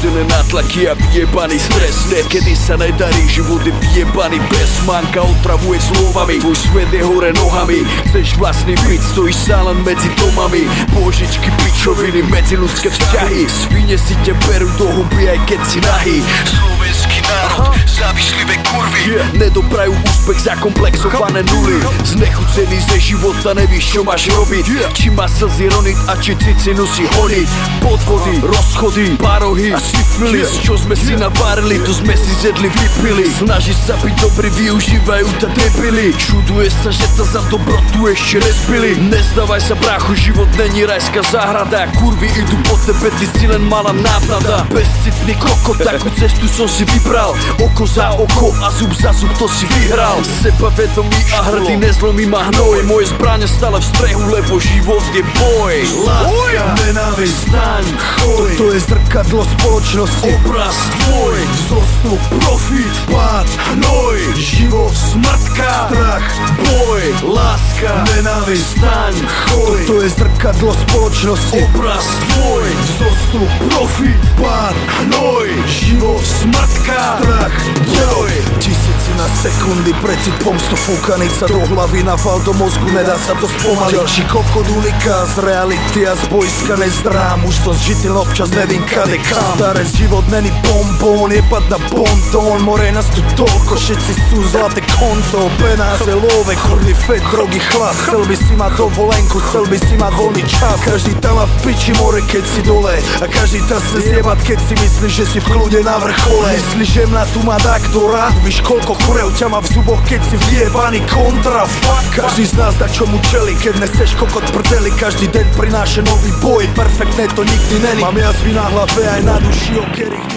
Každodenné nátlaky a vyjebaný stres. Niekedy sa nedarí, život je vyjebaný bez manka, otravuje slovami. Tvoj svet je hore nohami, chceš vlastný byt, stojíš sám len medzi domami. Božičky, pičoviny, medziľudské vzťahy. Svine si te berú do huby, aj keď si nahý. Slovenský národ, závišlivé kurvy, nedoprajú úspech, zakomplexované nuly. Znechucený ze života, nevíš čo máš robiť. Či má slzy roniť a či cicinu si honiť. Podvody, rozchody, parohy a syfilis. Čo sme si navárili, to sme si zjedli, vypili. Snažíš sa byť dobrý, využívajú ta debili. Čuduje sa, že ta za dobrotu ešte nezbili. Nezdávaj sa bráchu, život není rajská záhrada. Kurvy idú po tebe, ty si len malá náplada. Bezcitný kokot, takú cestu som si vybral. Oko za oko a zub za zub, to si vyhral. Sebavedomý a hrdý, nezlomí ma hnoj. Moje zbrane stále v strehu, lebo život je boj. Láska, nenávisť, staň, choj. Toto je zrkadlo spoločnosti. Obraz tvoj, Zostup, profit, pád, hnoj. Život, smrtka, strach, boj, láska, nenávisť, staň, choj. toto je zrkadlo spoločnosti. Obraz tvoj, Zostup, profit, pád, hnoj. Život, smrtka, strach, boj. Tisíci na sekundy, precit pomstu, fúkanica do hlavy, naval do mozgu, nedá sa to spomaliť. Ďalší kokot uniká z reality a z bojska nezdrám. Už som zžitil, občas nevím kade kam. Staré život není bonbón, jebať na bonton. More nás tu toľko, všetci sú zlaté konto. Penáze, love, chorný fet, drogy, chlas. Chcel by si mať dovolenku, chcel by si mať voľný čas. Každý tam má v piči more, keď si dole. A každý tam chce zjebať, keď si myslíš, že si v kľude na vrchole. Myslíš, že mňa tu má takto rád. Víš, koľko kurev ťa má v zuboch, keď si vjebaný kontra, fuck. Každý z nás dá čomu čeli, keď neseš kokot prdeli. Každý deň prináša nový boj, perfektné to nikdy není. Mám jazvy na hlave aj na duši, o ktorých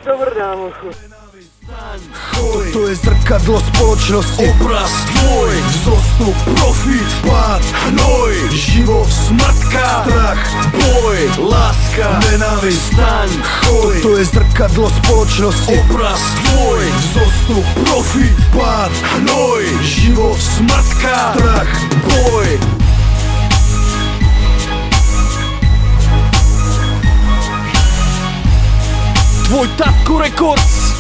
Dobre, dámochu. toto je zrkadlo spoločnosti. obraz tvoj, Zostup, profit, pád, hnoj. Život, smrtka, strach, boj, láska, nenávisť, staň, choj. toto je zrkadlo spoločnosti. Obraz tvoj, Zostup, profit, pád, hnoj. Život, smrtka, strach, boj. Tvoj Tatko Records.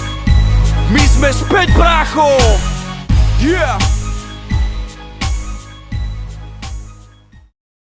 My sme späť, brácho. Yeah.